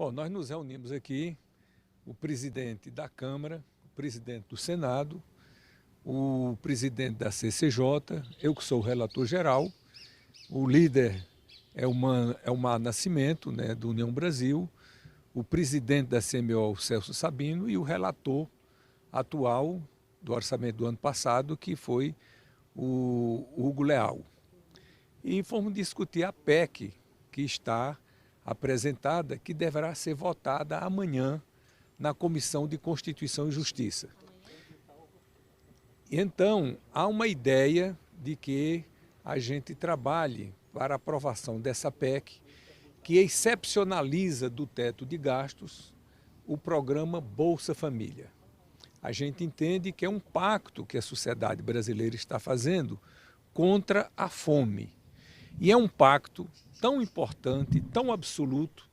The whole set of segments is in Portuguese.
Bom, nós nos reunimos aqui, o presidente da Câmara, o presidente do Senado, o presidente da CCJ, eu que sou o relator geral, o líder é o Mar Nascimento, né, do União Brasil, o presidente da CMO, o Celso Sabino, e o relator atual do orçamento do ano passado, que foi o Hugo Leal. E fomos discutir a PEC que está apresentada, que deverá ser votada amanhã na Comissão de Constituição e Justiça. Então, há uma ideia de que a gente trabalhe para a aprovação dessa PEC, que excepcionaliza do teto de gastos o programa Bolsa Família. A gente entende que é um pacto que a sociedade brasileira está fazendo contra a fome. E é um pacto tão importante, tão absoluto,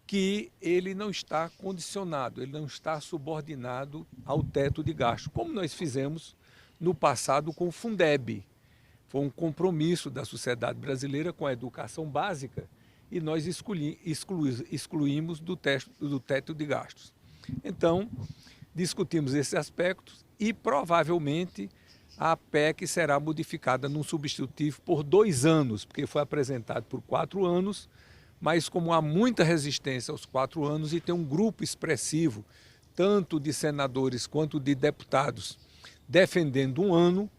que ele não está condicionado, ele não está subordinado ao teto de gasto, como nós fizemos no passado com o Fundeb. Foi um compromisso da sociedade brasileira com a educação básica e nós excluímos do teto de gastos. Então, discutimos esses aspectos e provavelmente a PEC será modificada num substitutivo por 2 anos, porque foi apresentado por 4 anos, mas como há muita resistência aos 4 anos e tem um grupo expressivo, tanto de senadores quanto de deputados, defendendo 1 ano,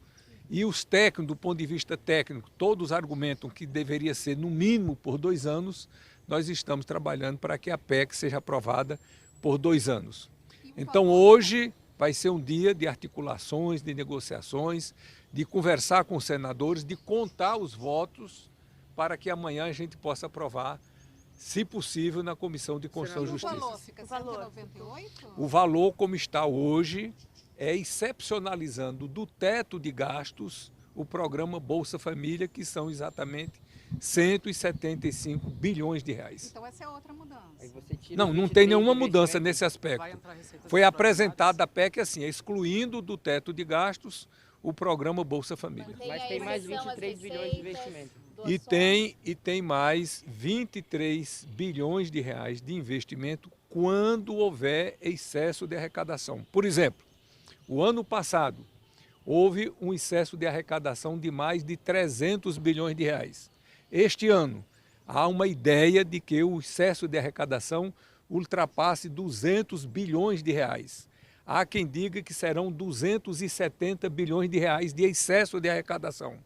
e os técnicos, do ponto de vista técnico, todos argumentam que deveria ser no mínimo por 2 anos, nós estamos trabalhando para que a PEC seja aprovada por 2 anos. Então hoje vai ser um dia de articulações, de negociações, de conversar com os senadores, de contar os votos para que amanhã a gente possa aprovar, se possível, na Comissão de Constituição e Justiça. O valor fica 198? O valor, como está hoje, é excepcionalizando do teto de gastos o programa Bolsa Família, que são exatamente 175 bilhões de reais. Então essa é outra mudança. Não tem nenhuma mudança nesse aspecto. Foi apresentada a PEC assim, excluindo do teto de gastos o programa Bolsa Família. Mas tem mais 23 bilhões de investimento. E tem mais 23 bilhões de reais de investimento quando houver excesso de arrecadação. Por exemplo, o ano passado houve um excesso de arrecadação de mais de 300 bilhões de reais. Este ano, há uma ideia de que o excesso de arrecadação ultrapasse 200 bilhões de reais. Há quem diga que serão 270 bilhões de reais de excesso de arrecadação.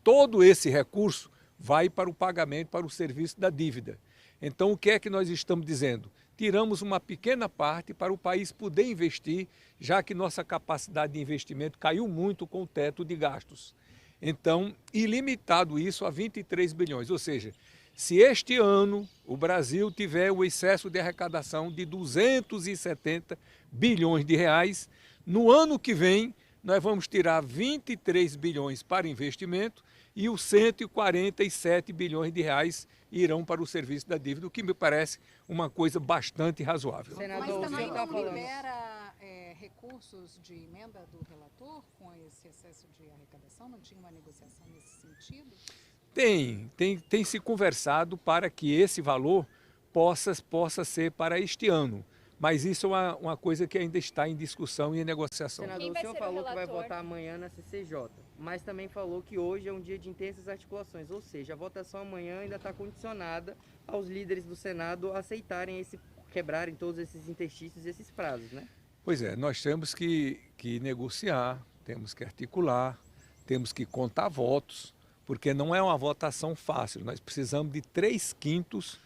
Todo esse recurso vai para o pagamento, para o serviço da dívida. Então, o que é que nós estamos dizendo? Tiramos uma pequena parte para o país poder investir, já que nossa capacidade de investimento caiu muito com o teto de gastos. Então, ilimitado isso a 23 bilhões, ou seja, se este ano o Brasil tiver o excesso de arrecadação de 270 bilhões de reais, no ano que vem nós vamos tirar 23 bilhões para investimento e os 147 bilhões de reais irão para o serviço da dívida, o que me parece uma coisa bastante razoável. Mas também não libera recursos de emenda do relator com esse excesso de arrecadação? Não tinha uma negociação nesse sentido? Tem se conversado para que esse valor possa ser para este ano. Mas isso é uma coisa que ainda está em discussão e em negociação. Senador, o senhor falou que vai votar amanhã na CCJ, mas também falou que hoje é um dia de intensas articulações, ou seja, a votação amanhã ainda está condicionada aos líderes do Senado aceitarem quebrarem todos esses interstícios e esses prazos, né? Pois é, nós temos que negociar, temos que articular, temos que contar votos, porque não é uma votação fácil, nós precisamos de 3/5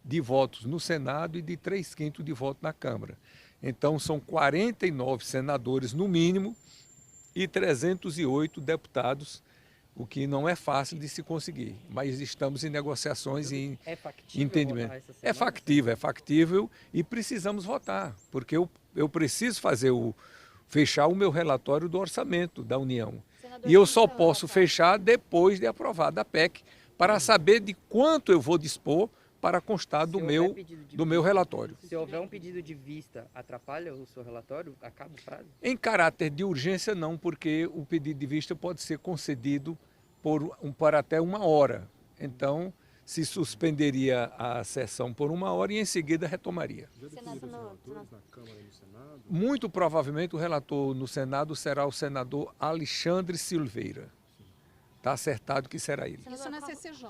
de votos no Senado e de 3/5 de votos na Câmara. Então, são 49 senadores no mínimo e 308 deputados, o que não é fácil de se conseguir. Mas estamos em negociações e em entendimento. É factível e precisamos votar, porque eu preciso fechar o meu relatório do orçamento da União. E eu só posso fechar depois de aprovada a PEC, para saber de quanto eu vou dispor para constar do meu relatório. Se houver um pedido de vista, atrapalha o seu relatório? Acaba o prazo? Em caráter de urgência, não, porque o pedido de vista pode ser concedido por até 1 hora. Então, se suspenderia a sessão por 1 hora e em seguida retomaria. Muito provavelmente o relator no Senado será o senador Alexandre Silveira. Está acertado que será ele. Isso na CCJ.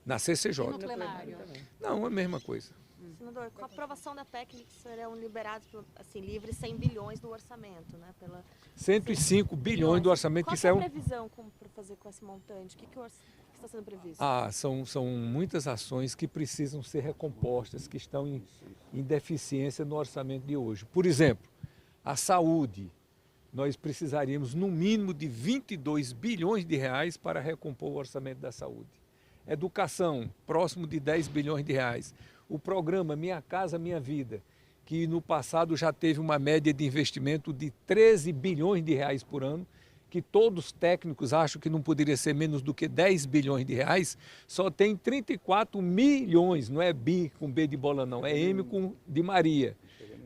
Na CCJ. E no plenário? Não, é a mesma coisa. Senador, com a aprovação da PEC, serão liberados assim, livres 100 bilhões do orçamento, né? 105 bilhões do orçamento. Qual Isso é é a um... previsão para fazer com esse montante? O que está sendo previsto? São muitas ações que precisam ser recompostas, que estão em deficiência no orçamento de hoje. Por exemplo, a saúde. Nós precisaríamos, no mínimo, de 22 bilhões de reais para recompor o orçamento da saúde. Educação, próximo de 10 bilhões de reais. O programa Minha Casa Minha Vida, que no passado já teve uma média de investimento de 13 bilhões de reais por ano, que todos os técnicos acham que não poderia ser menos do que 10 bilhões de reais, só tem 34 milhões, não é bi com B de bola não, é M com de Maria.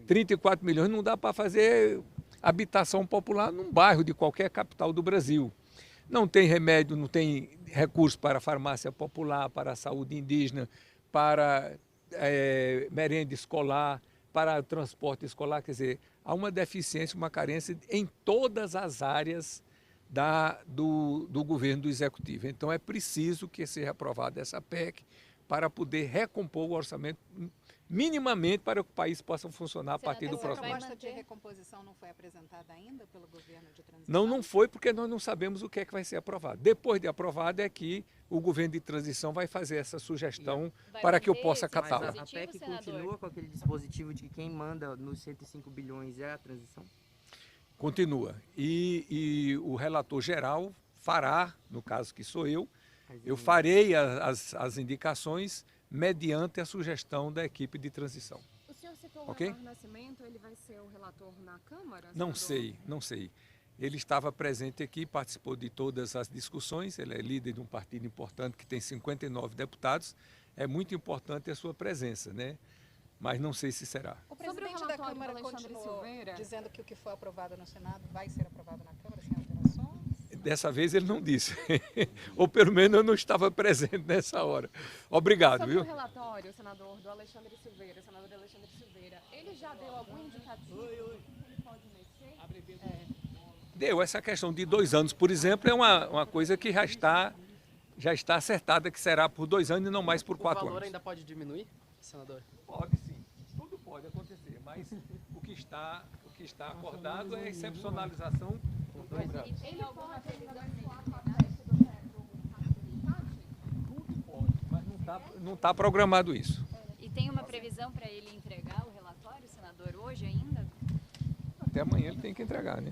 34 milhões não dá para fazer habitação popular num bairro de qualquer capital do Brasil. Não tem remédio, não tem recurso para a farmácia popular, para a saúde indígena, para merenda escolar, para transporte escolar. Quer dizer, há uma deficiência, uma carência em todas as áreas do governo do Executivo. Então é preciso que seja aprovada essa PEC para poder recompor o orçamento minimamente para que o país possa funcionar a partir do próximo ano. Essa proposta de recomposição não foi apresentada ainda pelo governo de transição? Não foi porque nós não sabemos o que é que vai ser aprovado. Depois de aprovado é que o governo de transição vai fazer essa sugestão para que eu possa catá-la. Mas a PEC continua com aquele dispositivo de que quem manda nos 105 bilhões é a transição? Continua. E o relator geral fará, no caso que sou eu farei as indicações mediante a sugestão da equipe de transição. O senhor citou Ok? o Nascimento, ele vai ser o relator na Câmara? Não senador? não sei. Ele estava presente aqui, participou de todas as discussões, ele é líder de um partido importante que tem 59 deputados, é muito importante a sua presença, né? Mas não sei se será. O Sobre o presidente da relatório Câmara do Alexandre continuou Silveira. dizendo que o que foi aprovado no Senado vai ser aprovado na Câmara sem alterações? Dessa vez ele não disse, ou pelo menos eu não estava presente nessa hora. Obrigado, Sobre viu? o relatório, senador, do Alexandre Silveira, senador Alexandre Silveira, ele já deu algum indicativo que ele pode mexer? Deu essa questão de 2 anos, por exemplo, é uma coisa que já está acertada, que será por 2 anos e não mais por 4 O valor anos. ainda pode diminuir, senador? Pode sim, tudo pode acontecer, mas o que está acordado é a excepcionalização do programa. Ele pode adequar a do teto Tudo pode, mas não está programado isso. E tem uma previsão para ele entregar o relatório, senador, hoje ainda? Até amanhã ele tem que entregar, né?